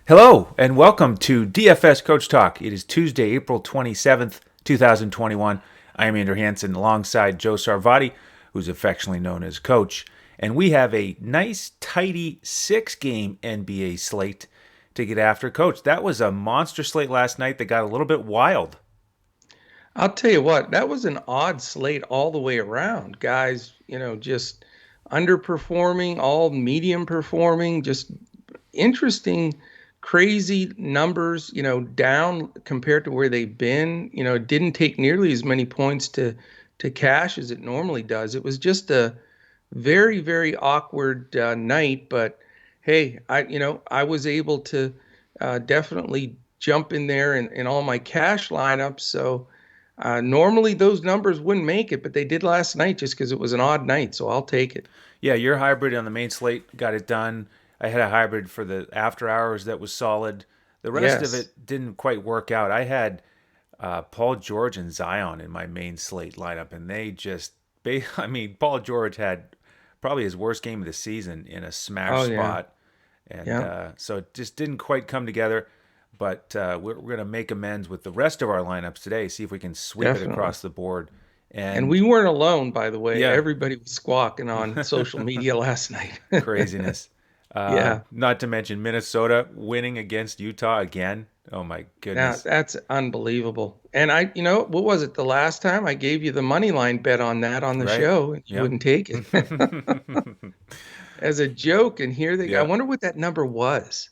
Hello and welcome to DFS Coach Talk. It is Tuesday, April 27th, 2021. I am Andrew Hansen alongside Joe Sarvati, who's affectionately known as Coach. And we have a nice, tidy 6-game NBA slate to get after. Coach, that was a monster slate last night that got a little bit wild. I'll tell you what, that was an odd slate all the way around. Guys, just underperforming, all medium performing, just interesting, crazy numbers, down compared to where they've been. It didn't take nearly as many points to cash as it normally does. It was just a very, very awkward night, but hey, I was able to definitely jump in there in all my cash lineups. So normally those numbers wouldn't make it, but they did last night just because it was an odd night. So I'll take it. Yeah, your hybrid on the main slate got it done. I had a hybrid for the after hours that was solid. The rest of Yes. it didn't quite work out. I had Paul George and Zion in my main slate lineup, and they just, I mean, Paul George had probably his worst game of the season in a smash Oh yeah. spot, and Yeah. so it just didn't quite come together. But we're going to make amends with the rest of our lineups today, see if we can sweep it Definitely. across the board. And And we weren't alone, by the way. yeah, Everybody was squawking on social media last night. craziness. Yeah. Not to mention Minnesota winning against Utah again. Oh my Now goodness. that's unbelievable. And what was it? The last time I gave you the money line bet on that on the Right? show, and you Yep. wouldn't take it as a joke. And here I Yeah. wonder what that number was.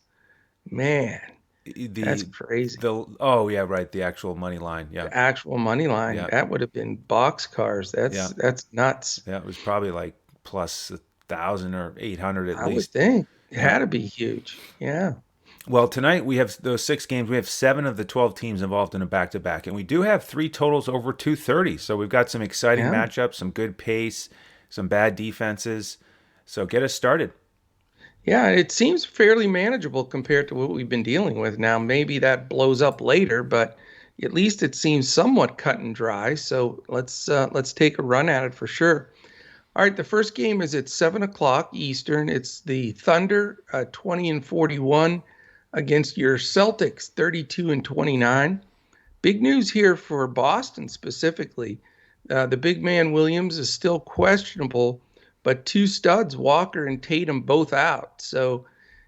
Man, that's The crazy. the oh yeah, right, the actual money line. Yeah. The actual money line, Yeah. that would have been box cars. That's Yeah. that's nuts. Yeah, it was probably like plus 1,000 or 800 at I would least. think it Yeah. had to be huge. Yeah. Well, tonight we have those 6 games. We have 7 of the 12 teams involved in a back-to-back, and we do have 3 totals over 230. So we've got some exciting Yeah. matchups, some good pace, some bad defenses. So get us started. Yeah, it seems fairly manageable compared to what we've been dealing with now. Maybe that blows up later, but at least it seems somewhat cut and dry. So let's take a run at it for sure. All right, the first game is at 7 o'clock Eastern. It's the Thunder 20-41 against your Celtics 32-29. Big news here for Boston specifically. The big man Williams is still questionable, but two studs, Walker and Tatum, both out. So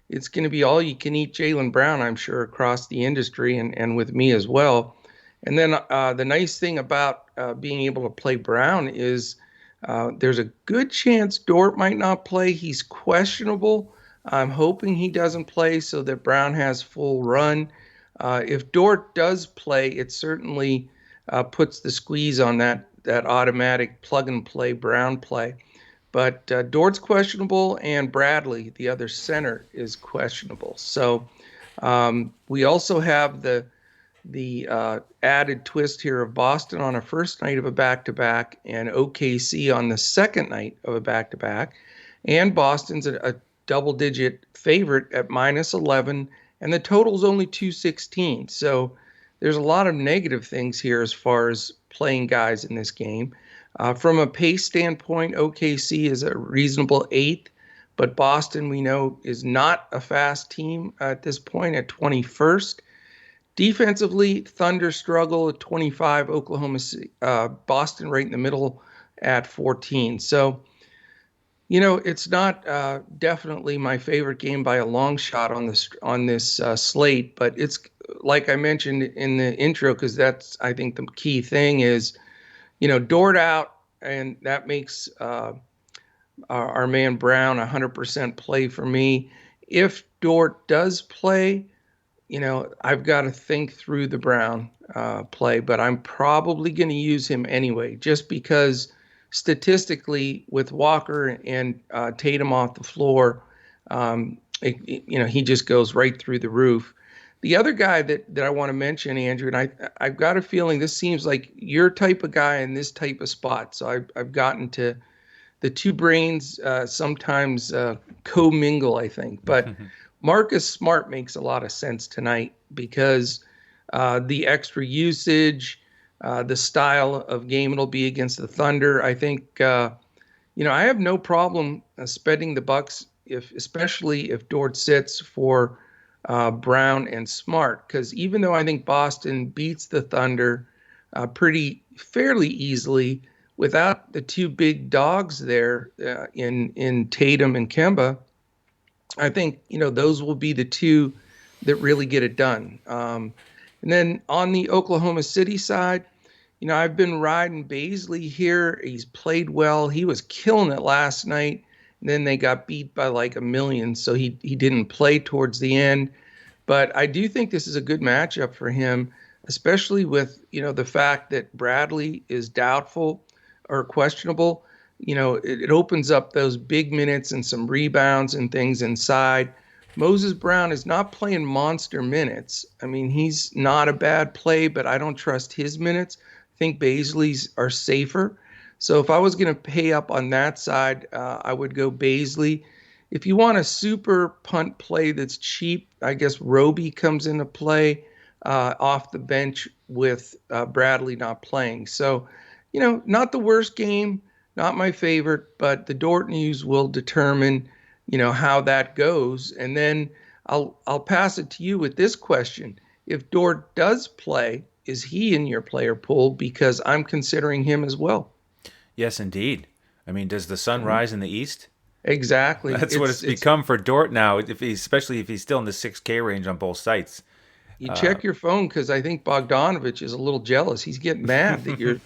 it's going to be all you can eat Jaylen Brown, I'm sure, across the industry and with me as well. And then the nice thing about being able to play Brown is there's a good chance Dort might not play. He's questionable. I'm hoping he doesn't play so that Brown has full run. If Dort does play, it certainly puts the squeeze on that automatic plug and play Brown play. But Dort's questionable, and Bradley, the other center, is questionable. So we also have the added twist here of Boston on a first night of a back-to-back and OKC on the second night of a back-to-back. And Boston's a double-digit favorite at -11, and the total's only 216. So there's a lot of negative things here as far as playing guys in this game. From a pace standpoint, OKC is a reasonable eighth, but Boston, we know, is not a fast team at this point at 21st. Defensively, Thunder struggle at 25, Oklahoma City, Boston right in the middle at 14. So, it's not definitely my favorite game by a long shot on this slate, but it's like I mentioned in the intro, because that's I think the key thing is, Dort out, and that makes our man Brown 100% play for me. If Dort does play, I've got to think through the Brown play, but I'm probably going to use him anyway, just because statistically, with Walker and Tatum off the floor, he just goes right through the roof. The other guy that I want to mention, Andrew, and I've got a feeling this seems like your type of guy in this type of spot. So I've gotten to the two brains sometimes commingle, I think. But Marcus Smart makes a lot of sense tonight because the extra usage, the style of game it'll be against the Thunder. I think I have no problem spending the bucks, especially if Dort sits for Brown, and Smart. Because even though I think Boston beats the Thunder pretty fairly easily, without the two big dogs there in Tatum and Kemba, I think those will be the two that really get it done. And then on the Oklahoma City side, I've been riding Baisley here. He's played well. He was killing it last night. And then they got beat by like a million, so he didn't play towards the end. But I do think this is a good matchup for him, especially with the fact that Bradley is doubtful or questionable. It opens up those big minutes and some rebounds and things inside. Moses Brown is not playing monster minutes. I mean, he's not a bad play, but I don't trust his minutes. I think Baisley's are safer. So if I was going to pay up on that side, I would go Baisley. If you want a super punt play that's cheap, I guess Roby comes into play off the bench with Bradley not playing. So, not the worst game, not my favorite, but the Dort news will determine, how that goes. And then I'll pass it to you with this question. If Dort does play, is he in your player pool? Because I'm considering him as well. Yes, indeed. I mean, does the sun rise in the east? Exactly. That's what it's become for Dort now, especially if he's still in the 6K range on both sites. You check your phone because I think Bogdanovich is a little jealous. He's getting mad that you're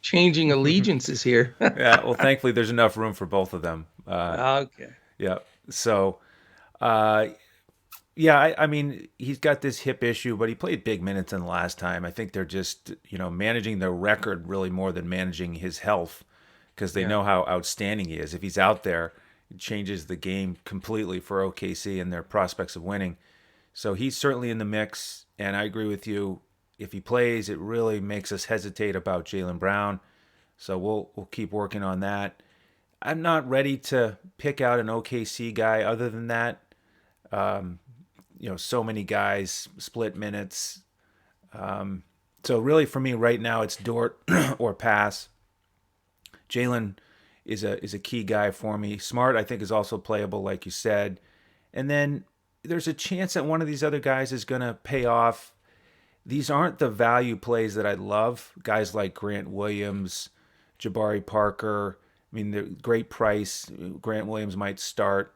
changing allegiances here. Yeah, well, thankfully there's enough room for both of them. Okay. Yeah. So, yeah, I mean, he's got this hip issue, but he played big minutes in the last time. I think they're just, managing their record really more than managing his health because they know how outstanding he is. If he's out there, it changes the game completely for OKC and their prospects of winning. So he's certainly in the mix, and I agree with you. If he plays, it really makes us hesitate about Jaylen Brown. So we'll keep working on that. I'm not ready to pick out an OKC guy other than that. So many guys split minutes. So really for me right now, it's Dort or pass. Jaylen is a key guy for me. Smart, I think, is also playable, like you said. And then there's a chance that one of these other guys is going to pay off. These aren't the value plays that I love. Guys like Grant Williams, Jabari Parker. I mean, they're great price. Grant Williams might start.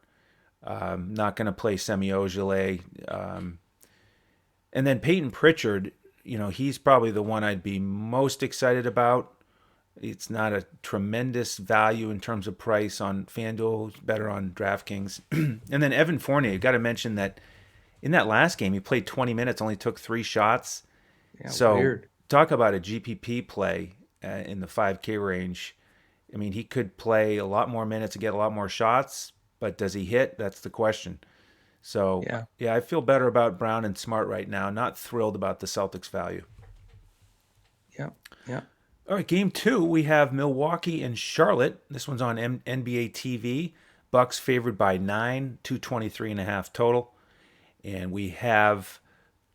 Not going to play Semi Ojeleye. And then Peyton Pritchard, he's probably the one I'd be most excited about. It's not a tremendous value in terms of price on FanDuel. It's better on DraftKings. And then Evan Fournier, got to mention that in that last game, he played 20 minutes, only took 3 shots. Yeah, so weird. Talk about a GPP play in the 5K range. I mean, he could play a lot more minutes and get a lot more shots, but does he hit? That's the question. So, yeah, I feel better about Brown and Smart right now. Not thrilled about the Celtics value. Yeah, yeah. All right, game 2, we have Milwaukee and Charlotte. This one's on NBA TV. Bucks favored by 9, 223.5 total. And we have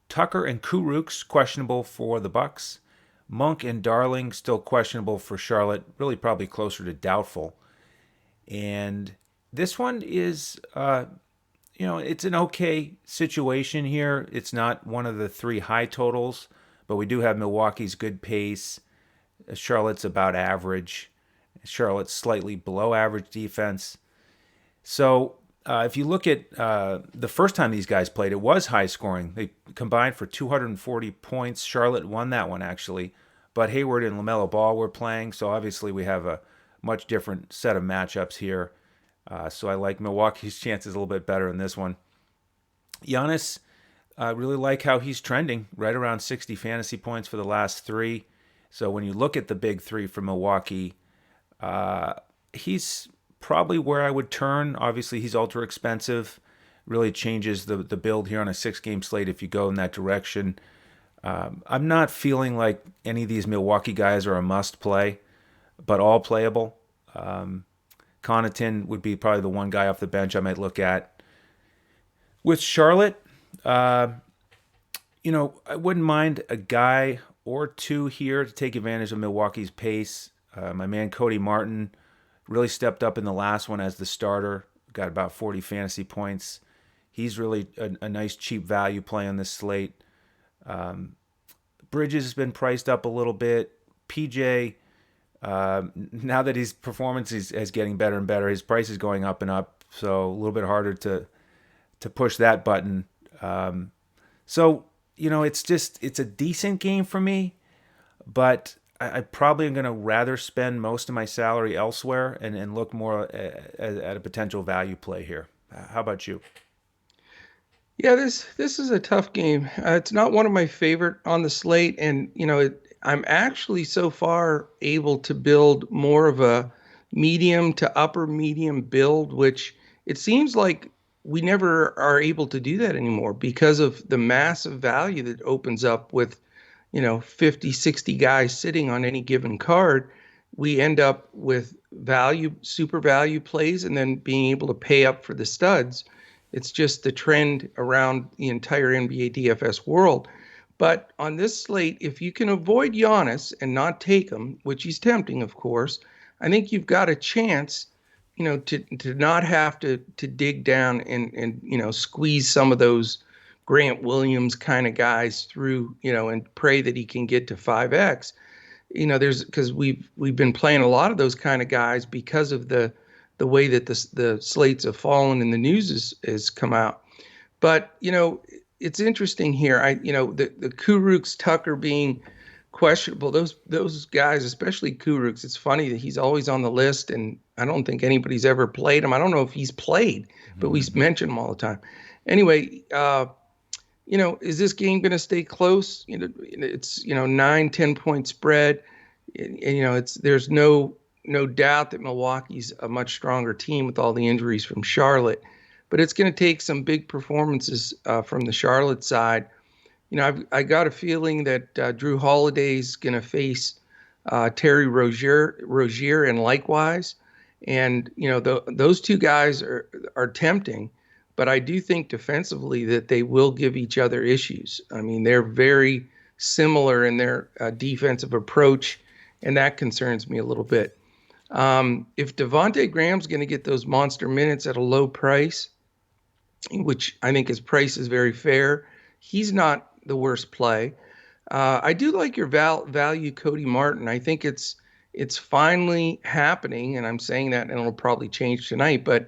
Tucker and Kurucs questionable for the Bucks. Monk and Darling still questionable for Charlotte. Really probably closer to doubtful. And this one is, it's an okay situation here. It's not one of the 3 high totals, but we do have Milwaukee's good pace. Charlotte's about average. Charlotte's slightly below average defense. So if you look at the first time these guys played, it was high scoring. They combined for 240 points. Charlotte won that one, actually. But Hayward and LaMelo Ball were playing, so obviously we have a much different set of matchups here. So I like Milwaukee's chances a little bit better in this one. Giannis, I really like how he's trending, right around 60 fantasy points for the last 3. So when you look at the big 3 for Milwaukee, he's probably where I would turn. Obviously, he's ultra expensive. Really changes the build here on a 6-game slate if you go in that direction. I'm not feeling like any of these Milwaukee guys are a must play, but all playable. Connaughton would be probably the one guy off the bench I might look at. With Charlotte, I wouldn't mind a guy or 2 here to take advantage of Milwaukee's pace. My man Cody Martin really stepped up in the last one as the starter. Got about 40 fantasy points. He's really a nice cheap value play on this slate. Bridges has been priced up a little bit. PJ, now that his performance is getting better and better, his price is going up and up, so a little bit harder to push that button. So it's a decent game for me, but I probably am going to rather spend most of my salary elsewhere and look more at a potential value play here. How about you? Yeah, this is a tough game. It's not one of my favorite on the slate, and I'm actually so far able to build more of a medium to upper medium build, which it seems like we never are able to do that anymore because of the massive value that opens up with 50, 60 guys sitting on any given card. We end up with super value plays, and then being able to pay up for the studs. It's just the trend around the entire NBA DFS world. But on this slate, if you can avoid Giannis and not take him, which he's tempting, of course, I think you've got a chance, to not have to dig down and squeeze some of those Grant Williams kind of guys through, and pray that he can get to 5x. Because we've been playing a lot of those kind of guys because of the way that the slates have fallen and the news has come out. But it's interesting here. The Kuruks Tucker being questionable. Those guys, especially Kuruks. It's funny that he's always on the list, and I don't think anybody's ever played him. I don't know if he's played, but we mention him all the time. Anyway, is this game going to stay close? It's 9-10 point spread. There's no doubt that Milwaukee's a much stronger team with all the injuries from Charlotte, but it's going to take some big performances from the Charlotte side. I got a feeling that Drew Holiday's going to face Terry Rozier, and likewise, and those two guys are tempting, but I do think defensively that they will give each other issues. I mean, they're very similar in their defensive approach, and that concerns me a little bit. If Devontae Graham's going to get those monster minutes at a low price, which I think his price is very fair, he's not the worst play. I do like your value Cody Martin. I think it's finally happening, and I'm saying that, and it'll probably change tonight. But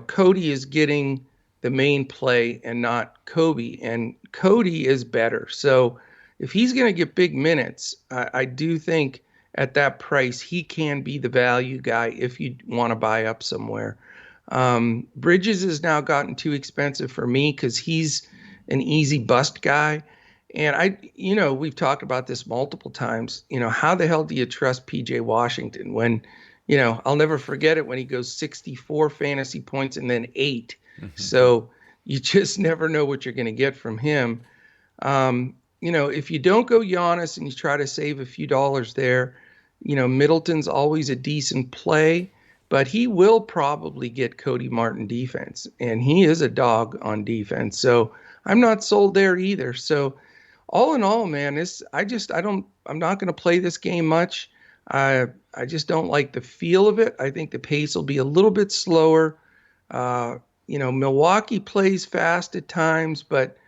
Cody is getting the main play and not Kobe, and Cody is better. So if he's going to get big minutes, I do think at that price he can be the value guy if you want to buy up somewhere. Bridges has now gotten too expensive for me because he's an easy bust guy. And we've talked about this multiple times. How the hell do you trust PJ Washington when, I'll never forget it when he goes 64 fantasy points and then 8. Mm-hmm. So you just never know what you're going to get from him. If you don't go Giannis and you try to save a few dollars there, Middleton's always a decent play, but he will probably get Cody Martin defense, and he is a dog on defense. So I'm not sold there either. So all in all, man, I'm not going to play this game much. I just don't like the feel of it. I think the pace will be a little bit slower. Milwaukee plays fast at times, but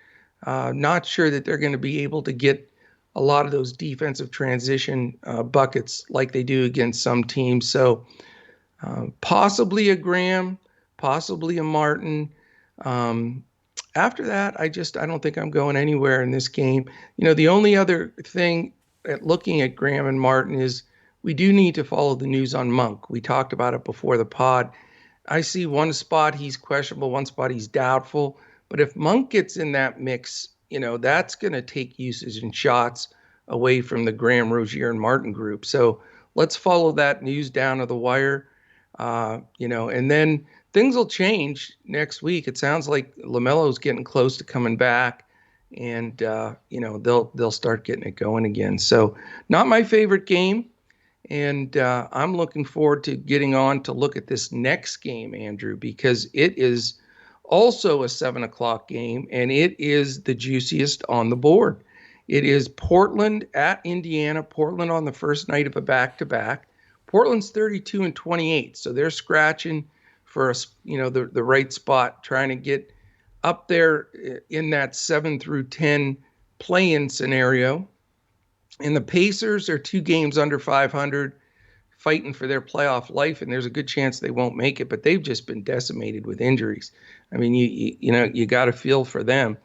not sure that they're going to be able to get a lot of those defensive transition buckets like they do against some teams. So possibly a Graham, possibly a Martin. After that, I don't think I'm going anywhere in this game. The only other thing at looking at Graham and Martin is we do need to follow the news on Monk. We talked about it before the pod. I see one spot he's questionable, one spot he's doubtful. But if Monk gets in that mix, that's going to take usage and shots away from the Graham, Rozier, and Martin group. So let's follow that news down to the wire, and then things will change next week. It sounds like LaMelo's getting close to coming back, and they'll start getting it going again. So not my favorite game, and I'm looking forward to getting on to look at this next game, Andrew, because it is also a 7:00 game, and it is the juiciest on the board. It is Portland at Indiana. Portland on the first night of a back-to-back. Portland's 32-28, so they're scratching for the right spot, trying to get up there in that 7 through 10 play-in scenario. And the Pacers are 2 games under 500, fighting for their playoff life, and there's a good chance they won't make it, but they've just been decimated with injuries. I mean, you got to feel for them.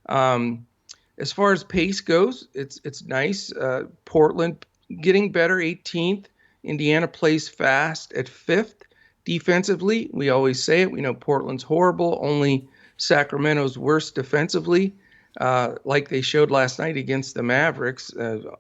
As far as pace goes, it's nice. Portland getting better, 18th. Indiana plays fast at 5th. Defensively, we always say it. We know Portland's horrible. Only Sacramento's worse defensively, like they showed last night against the Mavericks.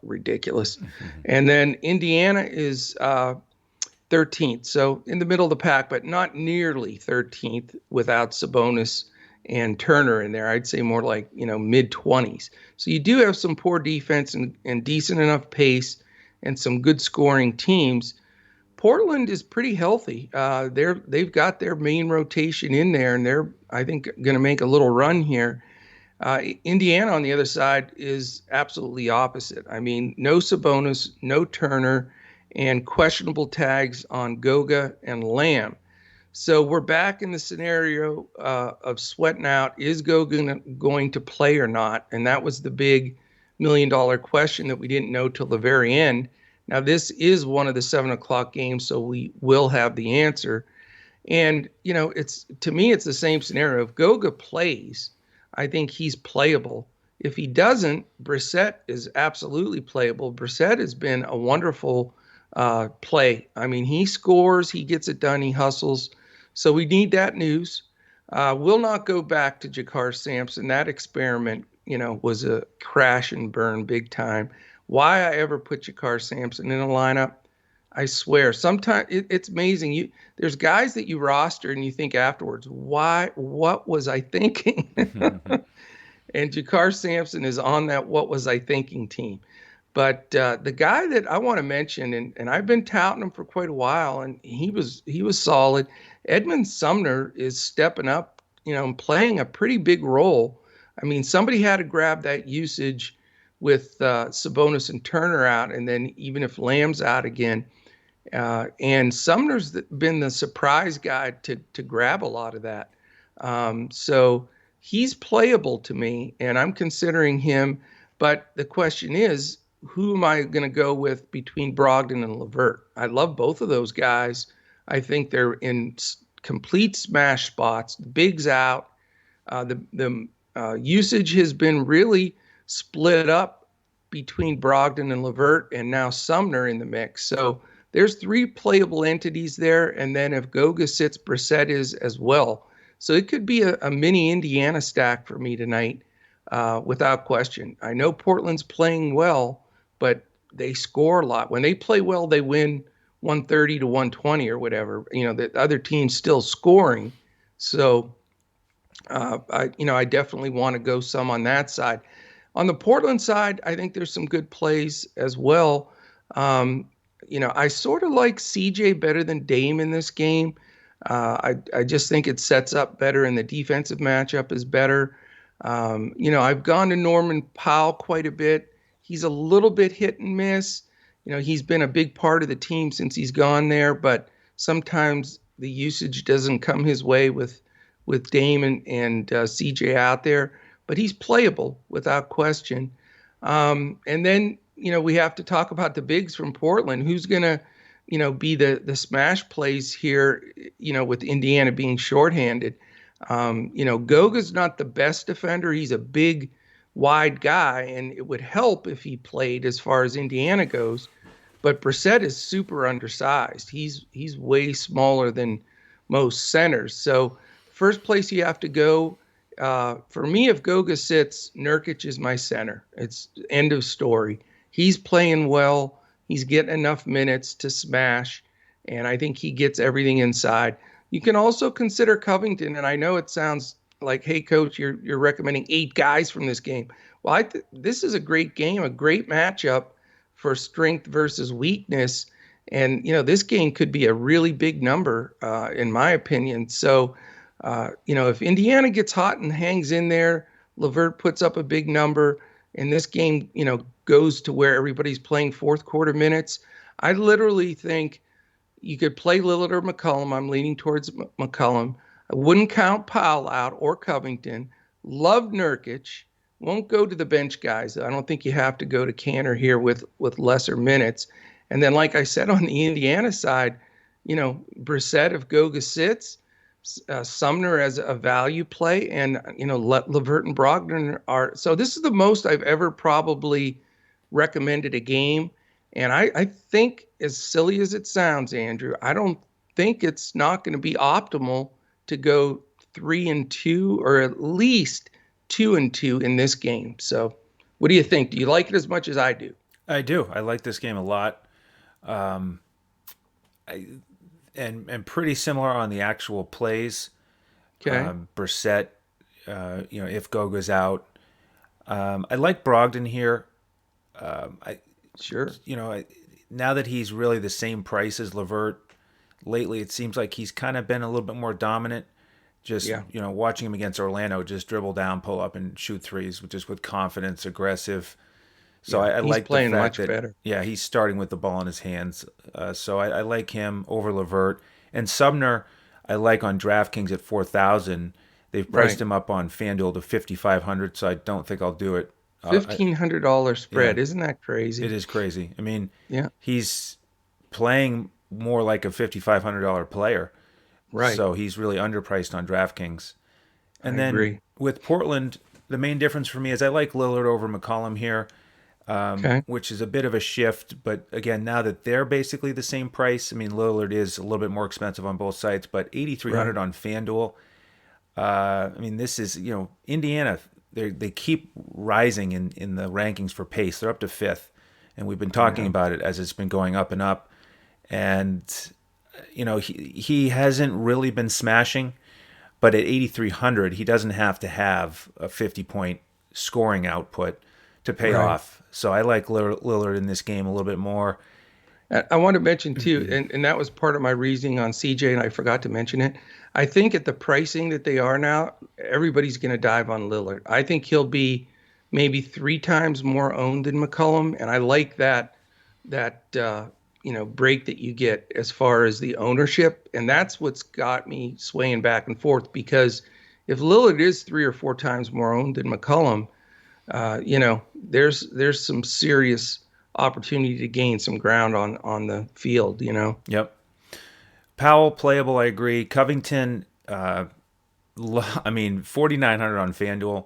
Ridiculous. And then Indiana is 13th. So in the middle of the pack, but not nearly 13th without Sabonis and Turner in there. I'd say more like, mid-20s. So you do have some poor defense and decent enough pace and some good scoring teams. Portland is pretty healthy. They've got their main rotation in there, and they're, I think, going to make a little run here. Indiana, on the other side, is absolutely opposite. I mean, no Sabonis, no Turner, and questionable tags on Goga and Lamb. So we're back in the scenario of sweating out, is Goga going to play or not? And that was the big $1 million question that we didn't know till the very end. Now, this is one of the 7 o'clock games, so we will have the answer. And, to me, it's the same scenario. If Goga plays, I think he's playable. If he doesn't, Brissett is absolutely playable. Brissett has been a wonderful play. I mean, he scores, he gets it done, he hustles. So we need that news. We'll not go back to Jakar Sampson. That experiment, was a crash and burn big time. Why I ever put Jakar Sampson in a lineup, I swear, sometimes it's amazing. There's guys that you roster and you think afterwards, what was I thinking? And Jakar Sampson is on that what was I thinking team. But the guy that I want to mention, and I've been touting him for quite a while, and he was solid. Edmund Sumner is stepping up, and playing a pretty big role. I mean, somebody had to grab that usage with Sabonis and Turner out, and then even if Lamb's out again. And Sumner's been the surprise guy to grab a lot of that. So he's playable to me, and I'm considering him. But the question is, who am I going to go with between Brogdon and LeVert? I love both of those guys. I think they're in complete smash spots. The big's out. The usage has been really split up between Brogdon and LeVert, and now Sumner in the mix. So there's 3 playable entities there, and then if Goga sits, Brissett is as well. So it could be a mini Indiana stack for me tonight, without question. I know Portland's playing well, but they score a lot. When they play well, they win 130 to 120 or whatever. The other team's still scoring. So I definitely want to go some on that side. On the Portland side, I think there's some good plays as well. I sort of like CJ better than Dame in this game. I just think it sets up better, and the defensive matchup is better. I've gone to Norman Powell quite a bit. He's a little bit hit and miss. He's been a big part of the team since he's gone there, but sometimes the usage doesn't come his way with Dame and CJ out there. But he's playable without question. And then, we have to talk about the bigs from Portland. Who's going to, be the smash plays here, with Indiana being shorthanded. Goga's not the best defender. He's a big, wide guy, and it would help if he played as far as Indiana goes. But Brissett is super undersized. He's way smaller than most centers. So first place you have to go, for me, if Goga sits, Nurkic is my center. It's end of story. He's playing well. He's getting enough minutes to smash, and I think he gets everything inside. You can also consider Covington, and I know it sounds like, hey, coach, you're recommending 8 guys from this game. Well, this is a great game, a great matchup for strength versus weakness, and this game could be a really big number, in my opinion. So. If Indiana gets hot and hangs in there, LeVert puts up a big number, and this game, goes to where everybody's playing fourth quarter minutes, I literally think you could play Lillard or McCollum. I'm leaning towards McCollum. I wouldn't count Powell out or Covington. Love Nurkic. Won't go to the bench guys. I don't think you have to go to Canner here with lesser minutes. And then, like I said, on the Indiana side, Brissett if Goga sits, Sumner as a value play, and Levert and Brogdon are. So this is the most I've ever probably recommended a game. And I think, as silly as it sounds, Andrew, I don't think it's not going to be optimal to go 3-2 or at least 2-2 in this game. So what do you think? Do you like it as much as I do? I do. I like this game a lot. Um, I, and pretty similar on the actual plays. Okay. Brissett, if Goga's out. I like Brogdon here. I Sure. Now that he's really the same price as Levert, lately it seems like he's kind of been a little bit more dominant. Just Yeah. watching him against Orlando, just dribble down, pull up, and shoot threes, just with confidence, aggressive. So Yeah. I He's like the playing fact much that better. he's starting with the ball in his hands. So I like him over Levert and Sumner. I like on DraftKings at 4,000. They've priced Right. him up on FanDuel to 5,500. So I don't think I'll do it. $1,500 Yeah, spread. Isn't that it crazy? is crazy. I mean, Yeah. he's playing more like a $5,500 player. Right. So he's really underpriced on DraftKings. I And then agree. with Portland, the main difference for me is I like Lillard over McCollum here, Okay. which is a bit of a shift. But again, now that they're basically the same price, I mean, Lillard is a little bit more expensive on both sides, but 8,300 Right. on FanDuel. I mean, this is, Indiana, they keep rising in the rankings for pace. They're up to fifth. And we've been talking Yeah. about it as it's been going up and up. And, he hasn't really been smashing. But at 8,300, he doesn't have to have a 50-point scoring output to pay Right. off. So I like Lillard in this game a little bit more. I want to mention too, and that was part of my reasoning on CJ, and I forgot to mention it. I think at the pricing that they are now, everybody's going to dive on Lillard. I think he'll be maybe 3 times more owned than McCollum, and I like that break that you get as far as the ownership, and that's what's got me swaying back and forth. Because if Lillard is 3 or 4 times more owned than McCollum, there's some serious opportunity to gain some ground on the field. Yep. Powell, playable, I agree. Covington, I mean, 4,900 on FanDuel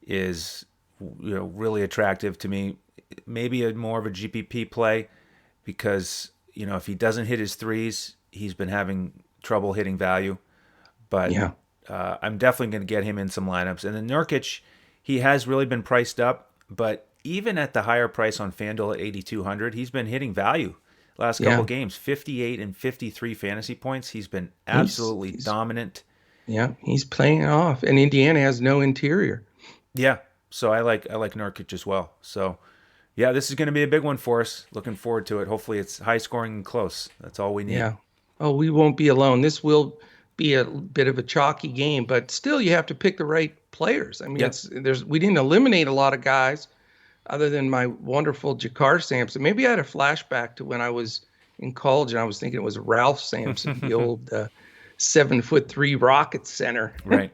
is really attractive to me. Maybe more of a GPP play because, if he doesn't hit his threes, he's been having trouble hitting value. But Yeah. I'm definitely going to get him in some lineups. And then Nurkic, he has really been priced up, but even at the higher price on FanDuel at 8,200, he's been hitting value. Last couple Yeah. games, 58 and 53 fantasy points. He's been He's absolutely he's dominant. yeah, he's playing off. And Indiana has no interior. Yeah, so I like Nurkic as well. So yeah, this is going to be a big one for us. Looking forward to it. Hopefully, it's high scoring and close. That's all we need. Yeah. Oh, we won't be alone. This will be a bit of a chalky game, but still you have to pick the right players. I mean, Yep. we didn't eliminate a lot of guys other than my wonderful Jakar Sampson. Maybe I had a flashback to when I was in college and I was thinking it was Ralph Sampson, the old 7'3" rocket center. Right.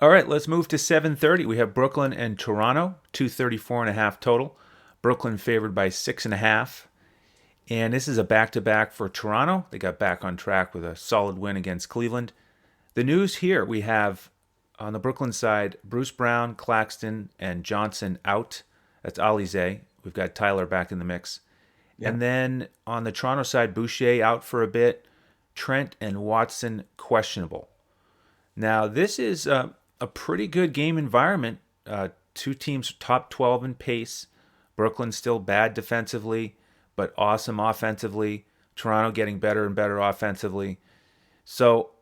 All right, let's move to 7:30. We have Brooklyn and Toronto, 234.5 total. Brooklyn favored by 6.5. And this is a back-to-back for Toronto. They got back on track with a solid win against Cleveland. The news here, we have on the Brooklyn side, Bruce Brown, Claxton, and Johnson out. That's Alize. We've got Tyler back in the mix. Yeah. And then on the Toronto side, Boucher out for a bit. Trent and Watson questionable. Now, this is a pretty good game environment. Two teams top 12 in pace. Brooklyn still bad defensively, but awesome offensively. Toronto getting better and better offensively. So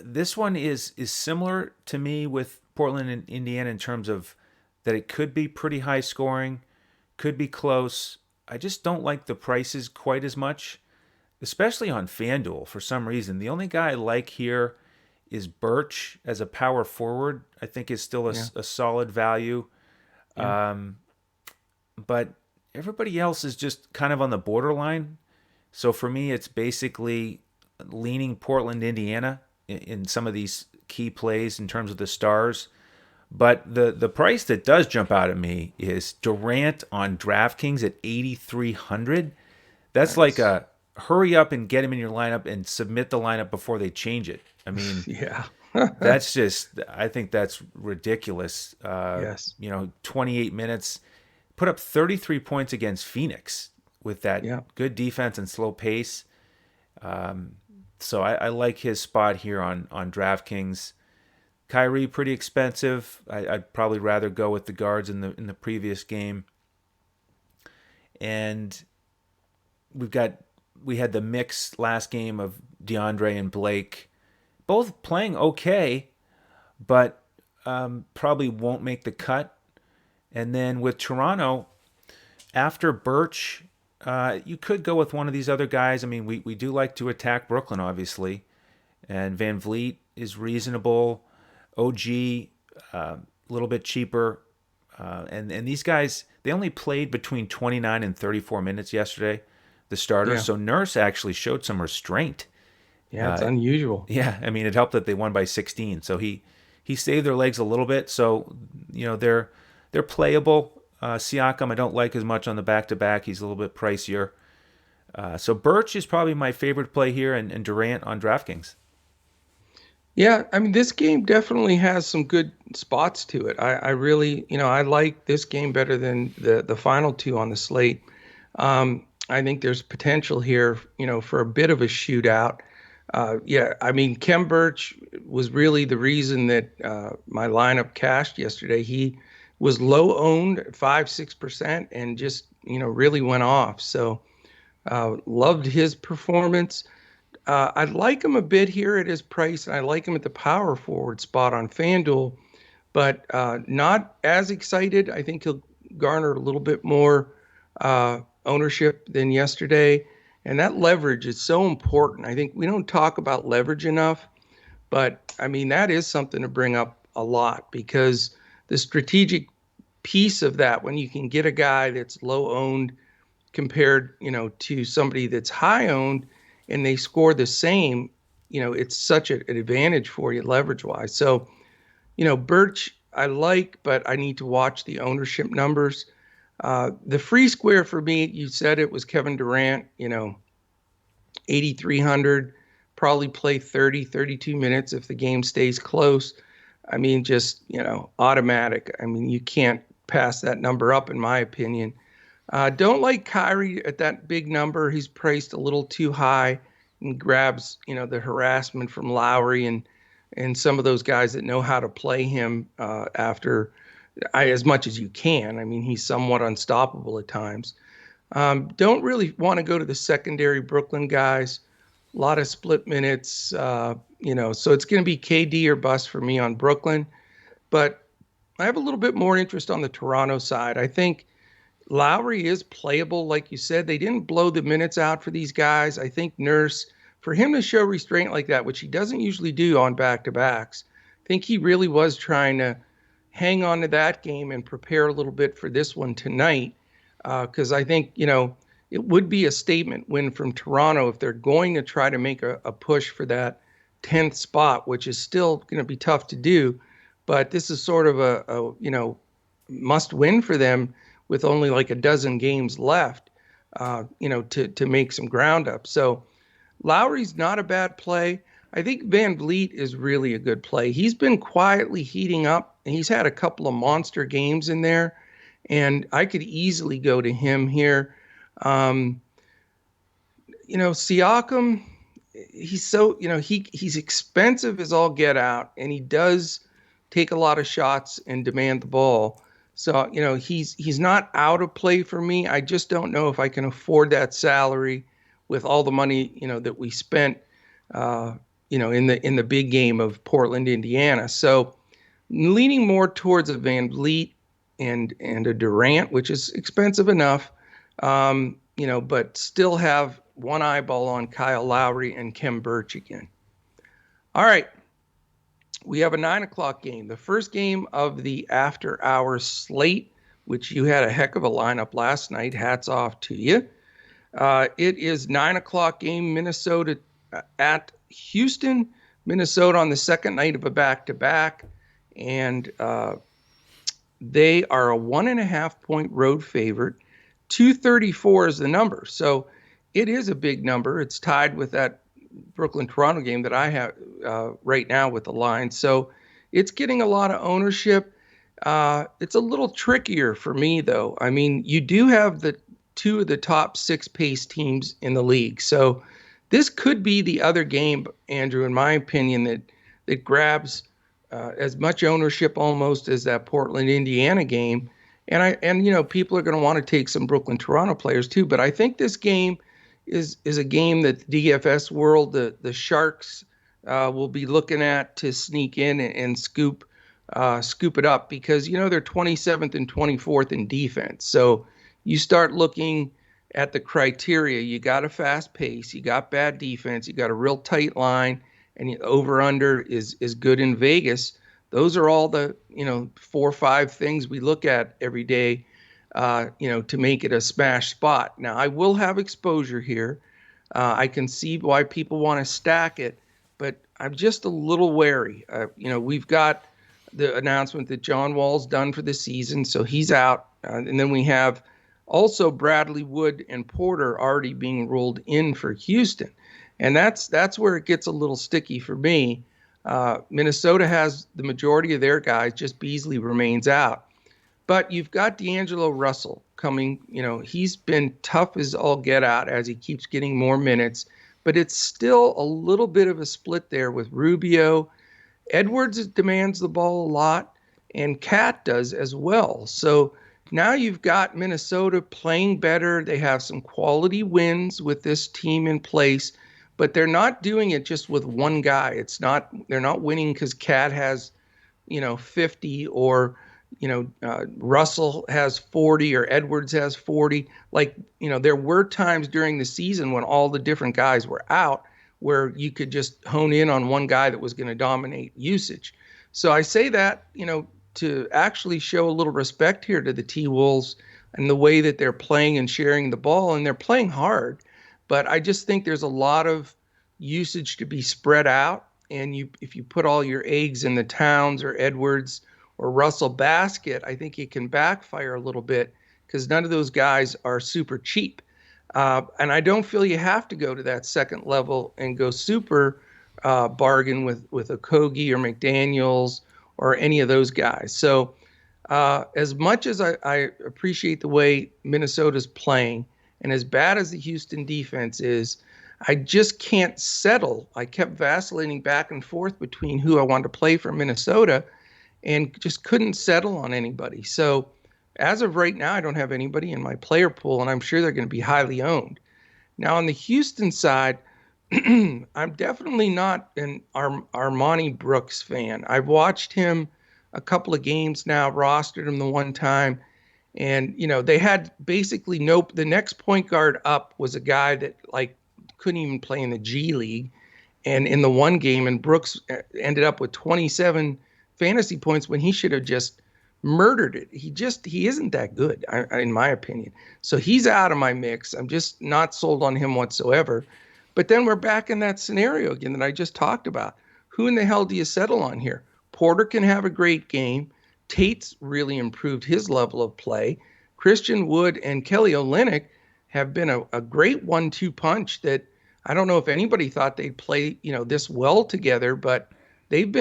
this one is similar to me with Portland and Indiana in terms of that it could be pretty high scoring, could be close. I just don't like the prices quite as much, especially on FanDuel for some reason. The only guy I like here is Birch as a power forward. I think is still Yeah. a solid value. Yeah. But everybody else is just kind of on the borderline. So for me, it's basically leaning Portland, Indiana in some of these key plays in terms of the stars. But the price that does jump out at me is Durant on DraftKings at 8,300. That's like Nice. a hurry up and get him in your lineup and submit the lineup before they change it. I mean, Yeah. that's just, I think that's ridiculous. Yes. 28 minutes, put up 33 points against Phoenix with that Yeah. good defense and slow pace. So I like his spot here on DraftKings. Kyrie pretty expensive. I'd probably rather go with the guards in the previous game. And we had the mix last game of DeAndre and Blake, both playing okay, but probably won't make the cut. And then with Toronto, after Birch, you could go with one of these other guys. I mean, we do like to attack Brooklyn, obviously, and Van Vliet is reasonable. OG, a little bit cheaper. And these guys, they only played between 29 and 34 minutes yesterday, the starters. Yeah. So Nurse actually showed some restraint. Yeah. It's unusual. Yeah, I mean, it helped that they won by 16. So he saved their legs a little bit. So, they're playable. Siakam, I don't like as much on the back-to-back. He's a little bit pricier. So Birch is probably my favorite play here, and Durant on DraftKings. Yeah, I mean, this game definitely has some good spots to it. I really, I like this game better than the final two on the slate. I think there's potential here, for a bit of a shootout. Yeah, I mean, Kem Birch was really the reason that my lineup cashed yesterday. He was low owned at 5-6% and just, really went off. So loved his performance. I like him a bit here at his price, and I like him at the power forward spot on FanDuel, but not as excited. I think he'll garner a little bit more ownership than yesterday. And that leverage is so important. I think we don't talk about leverage enough, but I mean, that is something to bring up a lot, because the strategic piece of that, when you can get a guy that's low owned compared, to somebody that's high owned, and they score the same, it's such an advantage for you leverage wise. So, Birch I like, but I need to watch the ownership numbers. The free square for me, you said it was Kevin Durant, 8,300, probably play 30, 32 minutes if the game stays close. I mean, just, automatic. I mean, you can't pass that number up, in my opinion. Don't like Kyrie at that big number. He's priced a little too high and grabs, the harassment from Lowry and some of those guys that know how to play him as much as you can. I mean, he's somewhat unstoppable at times. Don't really want to go to the secondary Brooklyn guys. A lot of split minutes, so it's going to be KD or bust for me on Brooklyn. But I have a little bit more interest on the Toronto side. I think Lowry is playable, like you said. They didn't blow the minutes out for these guys. I think Nurse, for him to show restraint like that, which he doesn't usually do on back-to-backs, I think he really was trying to hang on to that game and prepare a little bit for this one tonight, because I think, it would be a statement win from Toronto if they're going to try to make a push for that 10th spot, which is still going to be tough to do. But this is sort of a must win for them with only like a dozen games left, to make some ground up. So Lowry's not a bad play. I think Van Vliet is really a good play. He's been quietly heating up, and he's had a couple of monster games in there, and I could easily go to him here. Siakam, he's so, he's expensive as all get out, and he does take a lot of shots and demand the ball. So, he's not out of play for me. I just don't know if I can afford that salary with all the money, that we spent, in the big game of Portland, Indiana. So leaning more towards a Van Vliet and a Durant, which is expensive enough, but still have one eyeball on Kyle Lowry and Kem Birch again. All right. We have a 9:00 game, the first game of the after-hours slate, which you had a heck of a lineup last night. Hats off to you. It is 9:00 game, Minnesota at Houston. Minnesota on the second night of a back-to-back, and they are a 1.5-point road favorite. 234 is the number. So it is a big number. It's tied with that Brooklyn-Toronto game that I have right now with the line. So it's getting a lot of ownership. It's a little trickier for me, though. I mean, you do have the two of the top 6 pace teams in the league. So this could be the other game, Andrew, in my opinion, that grabs as much ownership almost as that Portland, Indiana game. And people are going to want to take some Brooklyn, Toronto players too. But I think this game is a game that the DFS world, the Sharks, will be looking at to sneak in and scoop it up, because they're 27th and 24th in defense. So you start looking at the criteria. You got a fast pace, you got bad defense, you got a real tight line, and over under is good in Vegas. Those are all the 4 or 5 things we look at every day, to make it a smash spot. Now I will have exposure here. I can see why people want to stack it, but I'm just a little wary. We've got the announcement that John Wall's done for the season, so he's out, and then we have also Bradley Wood and Porter already being ruled in for Houston. And that's where it gets a little sticky for me. Minnesota has the majority of their guys, just Beasley remains out. But you've got D'Angelo Russell coming. He's been tough as all get out as he keeps getting more minutes. But it's still a little bit of a split there with Rubio. Edwards demands the ball a lot, and Cat does as well. So now you've got Minnesota playing better. They have some quality wins with this team in place, but they're not doing it just with one guy. They're not winning because Cat has, 50, or, Russell has 40, or Edwards has 40. There were times during the season when all the different guys were out where you could just hone in on one guy that was going to dominate usage. So I say that, to actually show a little respect here to the T-Wolves and the way that they're playing and sharing the ball, and they're playing hard. But I just think there's a lot of usage to be spread out. And if you put all your eggs in the Towns or Edwards or Russell basket, I think it can backfire a little bit, because none of those guys are super cheap. And I don't feel you have to go to that second level and go super bargain with Okogie or McDaniels or any of those guys. So as much as I appreciate the way Minnesota's playing, and as bad as the Houston defense is, I just can't settle. I kept vacillating back and forth between who I wanted to play for Minnesota and just couldn't settle on anybody. So as of right now, I don't have anybody in my player pool, and I'm sure they're going to be highly owned. Now, on the Houston side, I'm definitely not an Armani Brooks fan. I've watched him a couple of games now, rostered him the one time, and they had basically the next point guard up was a guy that couldn't even play in the G League, and in the one game, and Brooks ended up with 27 fantasy points when he should have just murdered it. He isn't that good, in my opinion. So he's out of my mix. I'm just not sold on him whatsoever. But then we're back in that scenario again that I just talked about. Who in the hell do you settle on here? Porter can have a great game. Tate's really improved his level of play. Christian Wood and Kelly Olynyk have been a great 1-2 punch that I don't know if anybody thought they'd play, this well together, but they've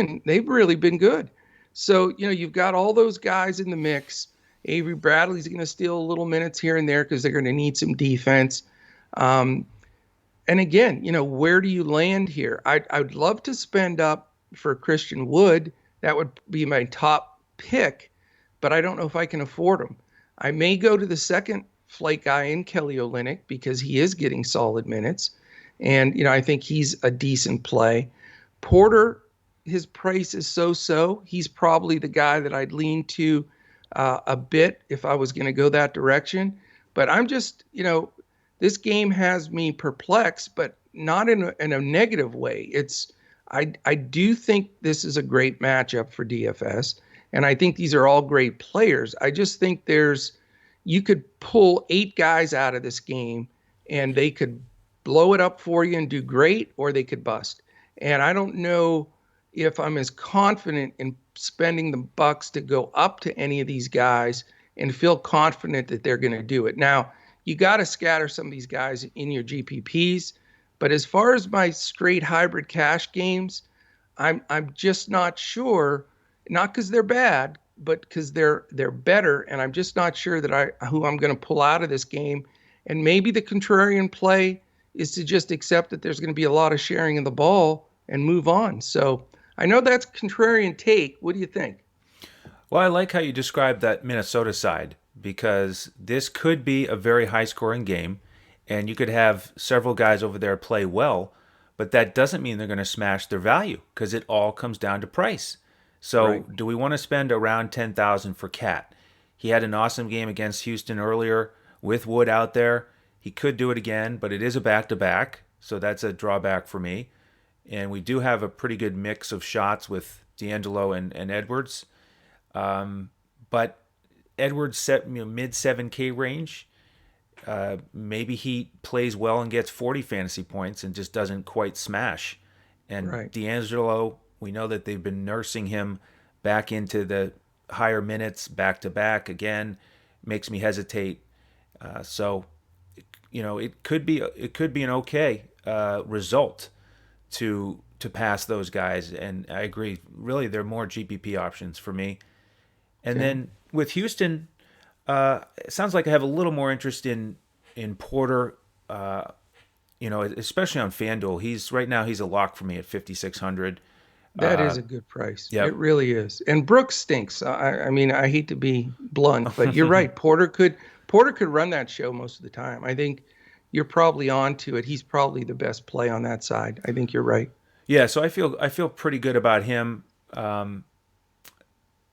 really been good. So, you've got all those guys in the mix. Avery Bradley's going to steal a little minutes here and there because they're going to need some defense. And again, where do you land here? I'd love to spend up for Christian Wood. That would be my top pick, but I don't know if I can afford him. I may go to the second flight guy in Kelly Olynyk because he is getting solid minutes. And, I think he's a decent play. Porter, his price is so-so. He's probably the guy that I'd lean to a bit if I was going to go that direction. But I'm just, this game has me perplexed, but not in a negative way. I do think this is a great matchup for DFS, and I think these are all great players. I just think you could pull 8 guys out of this game, and they could blow it up for you and do great, or they could bust. And I don't know if I'm as confident in spending the bucks to go up to any of these guys and feel confident that they're going to do it. Now, you got to scatter some of these guys in your GPPs, but as far as my straight hybrid cash games, I'm just not sure, not because they're bad, but because they're better, and I'm just not sure that who I'm going to pull out of this game. And maybe the contrarian play is to just accept that there's going to be a lot of sharing of the ball and move on. So I know that's contrarian take. What do you think? Well, I like how you described that Minnesota side because this could be a very high scoring game and you could have several guys over there play well, but that doesn't mean they're going to smash their value because it all comes down to price. So, Right. do we want to spend around 10,000 for Cat? He had an awesome game against Houston earlier with Wood out there. He could do it again, but it is a back-to-back, so that's a drawback for me. And we do have a pretty good mix of shots with D'Angelo and Edwards. But Edwards set mid 7K range. Maybe he plays well and gets 40 fantasy points and just doesn't quite smash. And Right. D'Angelo, we know that they've been nursing him back into the higher minutes back to back again. Makes me hesitate. So, it could be an okay result to pass those guys. And I agree. Really, they're more GPP options for me. And Okay. then with Houston, it sounds like I have a little more interest in Porter. Especially on FanDuel. He's a lock for me at 5,600. That is a good price. It Yep. really is. And Brooks stinks. I mean, I hate to be blunt, but you're right. Porter could run that show most of the time. I think you're probably on to it. He's probably the best play on that side. I think you're right. Yeah, so I feel pretty good about him.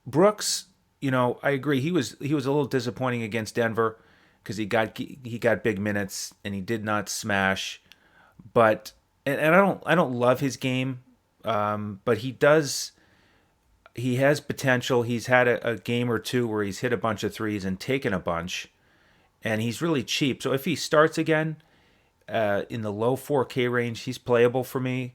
Brooks, I agree. He was a little disappointing against Denver because he got big minutes and he did not smash. But and I don't love his game, but he has potential. He's had a game or two where he's hit a bunch of threes and taken a bunch, and he's really cheap. So if he starts again in the low 4K range, he's playable for me.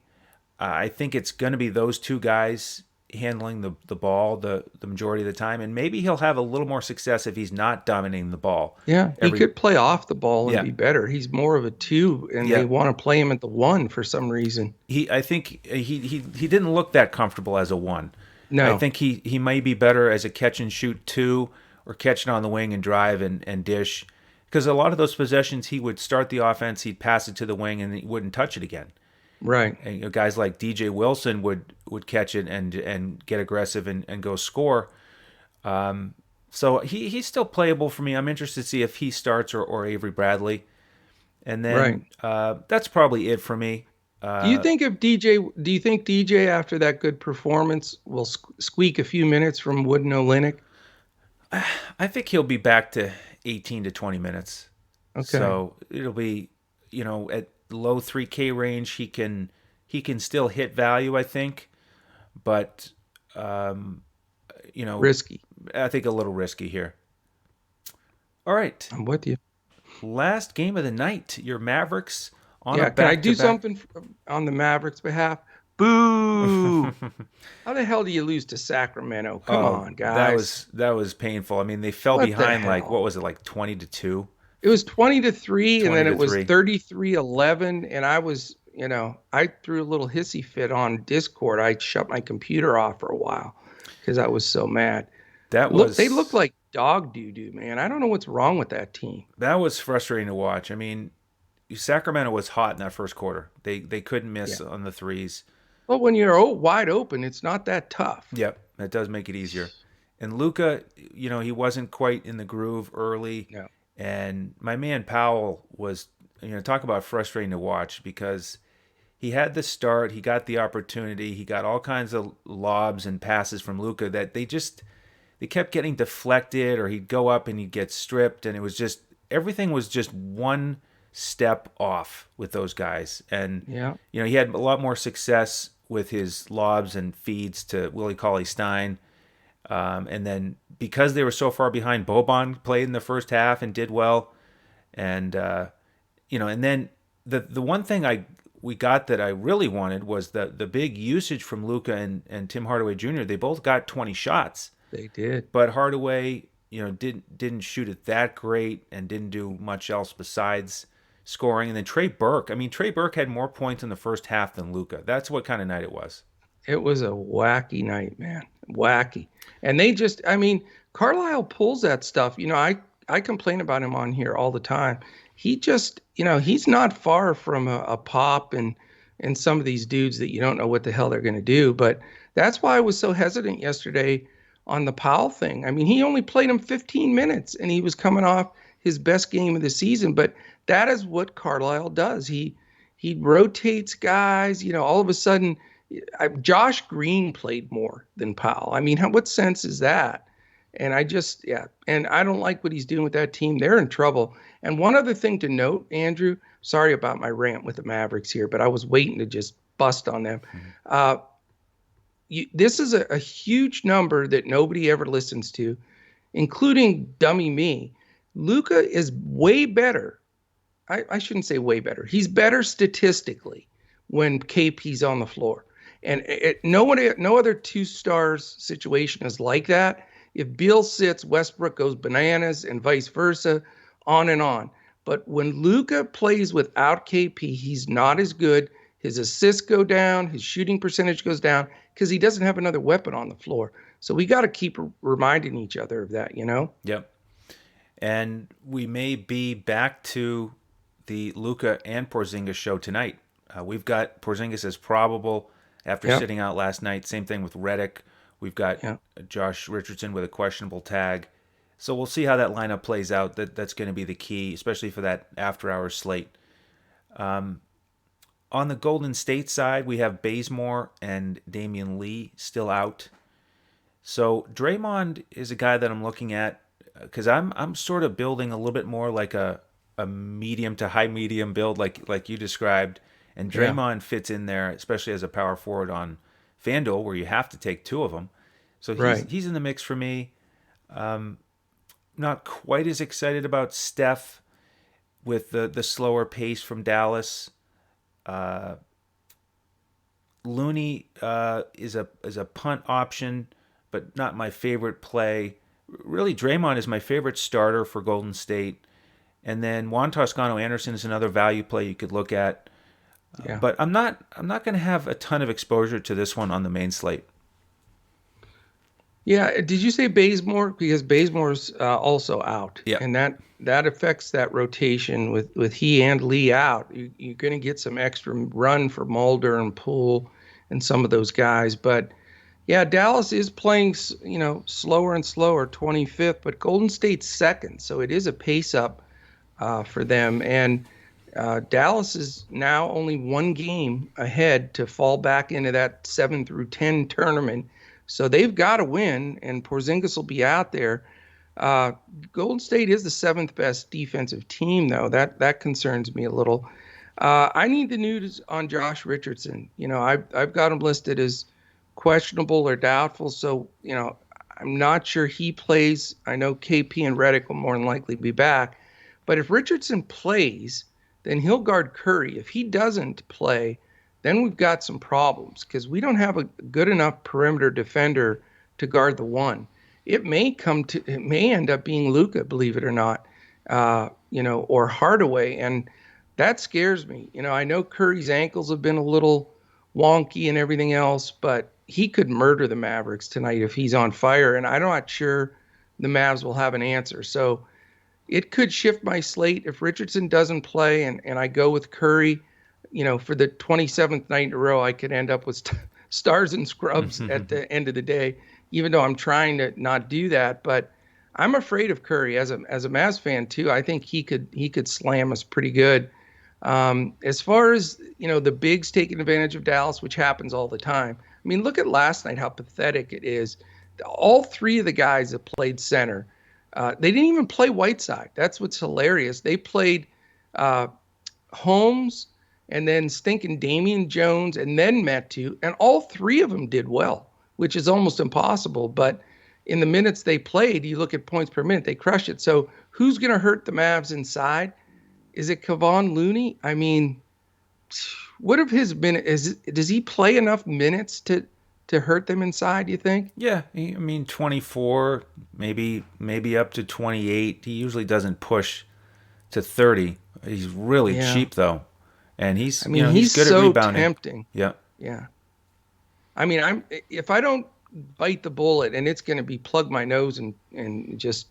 I think it's going to be those two guys handling the ball the majority of the time, and maybe he'll have a little more success if he's not dominating the ball. Yeah, he Every could play off the ball and yeah be better. He's more of a two, and yeah they want to play him at the one for some reason. I think he didn't look that comfortable as a one. I No. think he may be better as a catch and shoot two or catching on the wing and drive and dish. Because a lot of those possessions, he would start the offense, he'd pass it to the wing, and he wouldn't touch it again. Right. And, guys like DJ Wilson would catch it and get aggressive and go score. So he's still playable for me. I'm interested to see if he starts or Avery Bradley. And Right. then that's probably it for me. Do you think DJ after that good performance will squeak a few minutes from Wood and Olynyk? I think he'll be back to 18 to 20 minutes. Okay. So it'll be, at low 3K range, he can still hit value, I think, but you know, Risky. I think a little risky here. All right, I'm with you. last game of the night, your Mavericks on a Yeah, can I do back-to-back. something on the Mavericks' behalf? Boo! How the hell do you lose to Sacramento? Come Oh, on, that guys. was painful. I mean, they fell What the behind like what hell? was it, like 20-2, It was 20-3, and 20 then to it was 3. 33-11, and I threw a little hissy fit on Discord. I shut my computer off for a while because I was so mad. That They look was like dog doo-doo, man. I don't know what's wrong with that team. that was frustrating to watch. I mean, Sacramento was hot in that first quarter. They couldn't Yeah. miss on the threes. But when you're wide open, it's not that tough. Yep, that does make it easier. And Luca, he wasn't quite in the groove early. No. And my man Powell was, talk about frustrating to watch because he had the start, he got the opportunity, he got all kinds of lobs and passes from Luca that they kept getting deflected, or he'd go up and he'd get stripped, and it was just everything was just one step off with those guys. And Yeah. he had a lot more success with his lobs and feeds to Willie Cauley-Stein. And then because they were so far behind, Boban played in the first half and did well. And and then the one thing I we got that I really wanted was the big usage from Luka and Tim Hardaway Jr. They both got 20 shots, They did. but Hardaway, didn't shoot it that great and didn't do much else besides scoring. And then Trey Burke. I mean, Trey Burke had more points in the first half than Luka. That's what kind of night it was. It was a wacky night, man. Wacky. And Carlisle pulls that stuff. I complain about him on here all the time. He just, he's not far from a Pop and some of these dudes that you don't know what the hell they're going to do. But that's why I was so hesitant yesterday on the Powell thing. I mean, he only played him 15 minutes and he was coming off his best game of the season. But that is what Carlisle does. He rotates guys. All of a sudden, Josh Green played more than Powell. I mean, what sense is that? And and I don't like what he's doing with that team. They're in trouble. And one other thing to note, Andrew, sorry about my rant with the Mavericks here, but I was waiting to just bust on them. This is a huge number that nobody ever listens to, including dummy me. Luka is way better. I shouldn't say way better. He's better statistically when KP's on the floor. And no other two stars situation is like that. If Beal sits, Westbrook goes bananas and vice versa, on and on. But when Luka plays without KP, he's not as good. His assists go down, his shooting percentage goes down because he doesn't have another weapon on the floor. So we got to keep reminding each other of that, Yep. And we may be back to the Luka and Porzingis show tonight. We've got Porzingis as probable after sitting out last night. Same thing with Redick. We've got Josh Richardson with a questionable tag. So we'll see how that lineup plays out. That's going to be the key, especially for that after-hours slate. On the Golden State side, we have Bazemore and Damian Lee still out. So Draymond is a guy that I'm looking at because I'm sort of building a little bit more like a medium to high medium build like you described. And Draymond fits in there, especially as a power forward on FanDuel, where you have to take two of them. So he's in the mix for me. Not quite as excited about Steph with the slower pace from Dallas. Looney is a punt option, but not my favorite play. Really, Draymond is my favorite starter for Golden State. And then Juan Toscano-Anderson is another value play you could look at. But I'm not going to have a ton of exposure to this one on the main slate. Yeah, did you say Bazemore? Because Bazemore's also out, and that affects that rotation with he and Lee out. You're going to get some extra run for Mulder and Poole and some of those guys. But yeah, Dallas is playing slower and slower, 25th, but Golden State's second, so it is a pace up for them. And Dallas is now only one game ahead to fall back into that 7 through 10 tournament. So they've got to win, and Porzingis will be out there. Golden State is the seventh best defensive team, though. That concerns me a little. I need the news on Josh Richardson. I've got him listed as questionable or doubtful, so I'm not sure he plays. I know KP and Redick will more than likely be back, but if Richardson plays, then he'll guard Curry. If he doesn't play, then we've got some problems because we don't have a good enough perimeter defender to guard the one. It may end up being Luka, believe it or not, or Hardaway, and that scares me. I know Curry's ankles have been a little wonky and everything else, but he could murder the Mavericks tonight if he's on fire, and I'm not sure the Mavs will have an answer. So it could shift my slate if Richardson doesn't play and I go with Curry. For the 27th night in a row, I could end up with stars and scrubs at the end of the day, even though I'm trying to not do that. But I'm afraid of Curry as a Mavs fan too. I think he could slam us pretty good. As far as the bigs taking advantage of Dallas, which happens all the time. I mean, look at last night, how pathetic it is. All three of the guys that played center, they didn't even play Whiteside. That's what's hilarious. They played Holmes and then stinking Damian Jones and then Metu, and all three of them did well, which is almost impossible. But in the minutes they played, you look at points per minute, they crushed it. So who's going to hurt the Mavs inside? Is it Kevon Looney? I mean, what have his minutes? Does he play enough minutes to hurt them inside? You think? Yeah, I mean 24, maybe up to 28. He usually doesn't push to 30. He's really Yeah. cheap though, and I he's mean, he's he's good at so rebounding. tempting. Yeah, Yeah. I mean, if I don't bite the bullet, and it's going to be plug my nose and just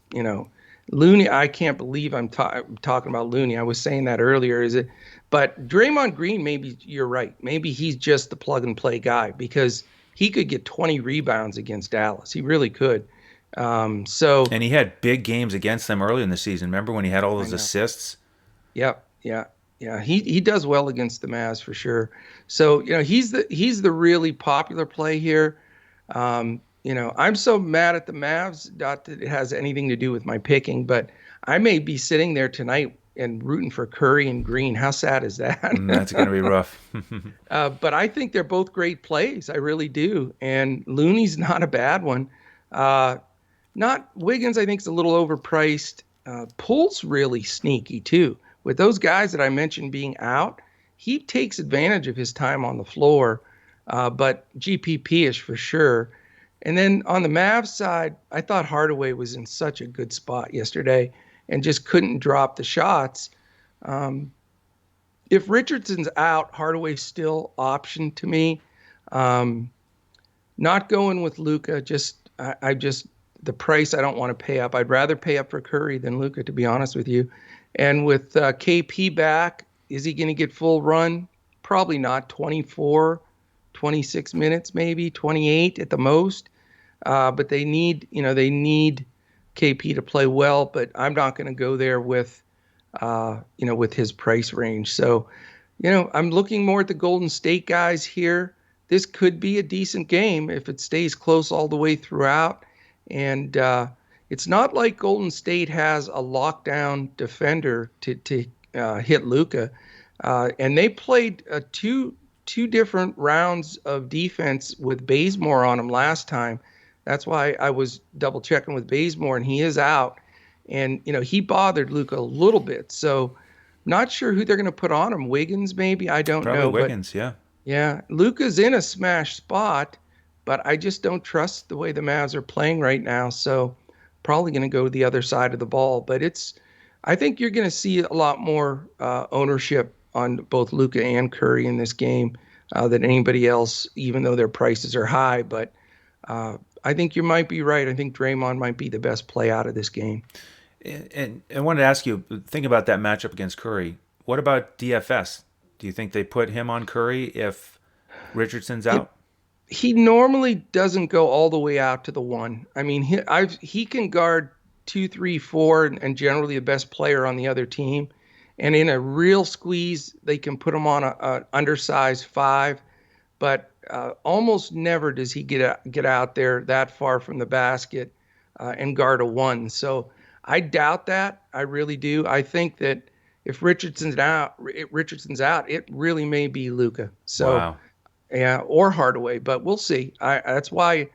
Looney. I can't believe I'm talking about Looney. I was saying that earlier. Is it? But Draymond Green, maybe you're right. Maybe he's just the plug and play guy because he could get 20 rebounds against Dallas. He really could. So and he had big games against them early in the season. Remember when he had all I those know. assists? Yep. Yeah. Yeah. He does well against the Mavs for sure. So he's the really popular play here. I'm so mad at the Mavs, not that it has anything to do with my picking, but I may be sitting there tonight and rooting for Curry and Green. How sad is That's going to that? be rough. But I think they're both great plays. I really do. And Looney's not a bad one. Uh, Not Wiggins, I think, is a little overpriced. Poole's really sneaky too. With those guys that I mentioned being out, he takes advantage of his time on the floor, but GPP-ish for sure. And then on the Mavs side, I thought Hardaway was in such a good spot yesterday and just couldn't drop the shots. Um, if Richardson's out, Hardaway's still option to me. Um, Not going with Luka. I just the price I don't want to pay up. I'd rather pay up for Curry than Luka, to be honest with you. And with KP back, is he going to get full run? Probably not. 24, 26 minutes, maybe 28 at the most. But they need KP to play well. But I'm not going to go there with his price range. So, I'm looking more at the Golden State guys here. This could be a decent game if it stays close all the way throughout. And it's not like Golden State has a lockdown defender to hit Luka. And they played two different rounds of defense with Bazemore on him last time. That's why I was double checking with Bazemore, and he is out. And he bothered Luka a little bit. So not sure who they're going to put on him. Wiggins, maybe, I don't Probably know. But Wiggins, yeah. yeah, Luka's in a smash spot, but I just don't trust the way the Mavs are playing right now. So probably going to go to the other side of the ball. But I think you're going to see a lot more ownership on both Luka and Curry in this game than anybody else, even though their prices are high. But I think you might be right. I think Draymond might be the best play out of this game. And I wanted to ask you, think about that matchup against Curry. What about DFS? Do you think they put him on Curry if Richardson's It, out? he normally doesn't go all the way out to the one. I mean, he can guard 2, 3, 4, and generally the best player on the other team. And in a real squeeze, they can put him on a undersized 5. But almost never does he get out there that far from the basket and guard a 1. So I doubt that. I really do. I think that if Richardson's out, it really may be Luka. So Wow. yeah, or Hardaway, but we'll see. That's why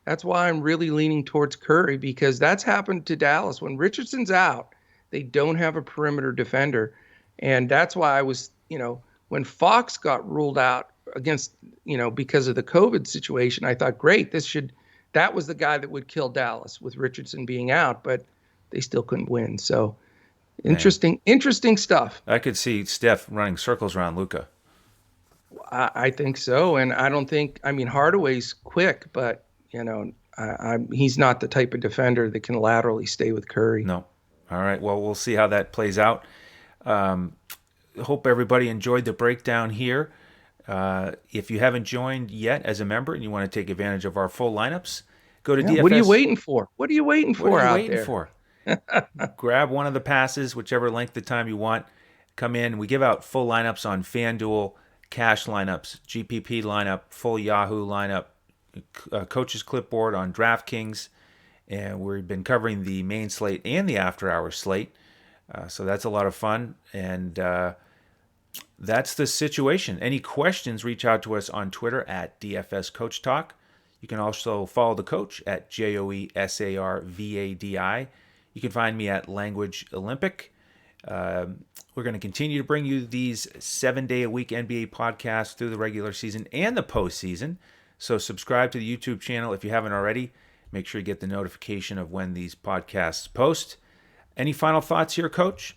I'm really leaning towards Curry because that's happened to Dallas. When Richardson's out, they don't have a perimeter defender. And that's why when Fox got ruled out against, because of the COVID situation, I thought, great, that was the guy that would kill Dallas with Richardson being out, but they still couldn't win. So Man, interesting stuff. I could see Steph running circles around Luca. I think so. And I mean, Hardaway's quick, but he's not the type of defender that can laterally stay with Curry. No. All right. Well, we'll see how that plays out. Um, Hope everybody enjoyed the breakdown here. If you haven't joined yet as a member and you want to take advantage of our full lineups, go to Yeah, DFS. what are you waiting for? What are you waiting What are for you out waiting there? for? Grab one of the passes, whichever length of time you want. Come in. We give out full lineups on FanDuel, cash lineups, GPP lineup, full Yahoo lineup, coach's clipboard on DraftKings. And we've been covering the main slate and the after hours slate. So that's a lot of fun. And that's the situation. Any questions, reach out to us on Twitter at DFS Coach Talk. You can also follow the coach at JoeSarvadi. You can find me at Language Olympic. We're going to continue to bring you these 7-day-a-week NBA podcasts through the regular season and the postseason. So subscribe to the YouTube channel if you haven't already. Make sure you get the notification of when these podcasts post. Any final thoughts here, Coach?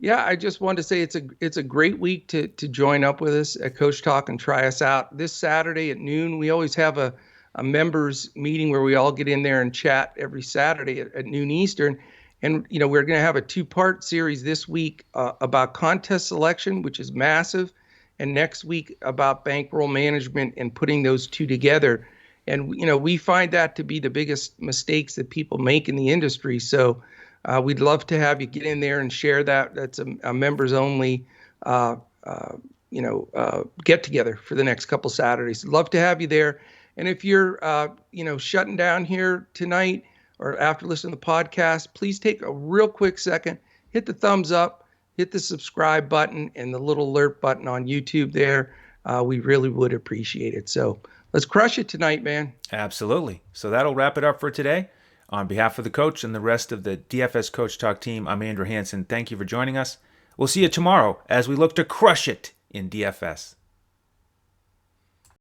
Yeah, I just wanted to say it's a great week to join up with us at Coach Talk and try us out. This Saturday at noon, we always have a members meeting where we all get in there and chat every Saturday at noon Eastern. And, we're going to have a 2-part series this week about contest selection, which is massive, and next week about bankroll management and putting those two together. And, we find that to be the biggest mistakes that people make in the industry. So we'd love to have you get in there and share that. That's a members only, get together for the next couple Saturdays. Love to have you there. And if you're, shutting down here tonight or after listening to the podcast, please take a real quick second, hit the thumbs up, hit the subscribe button and the little alert button on YouTube there. We really would appreciate it. So let's crush it tonight, man. Absolutely. So that'll wrap it up for today. On behalf of the coach and the rest of the DFS Coach Talk team, I'm Andrew Hansen. Thank you for joining us. We'll see you tomorrow as we look to crush it in DFS.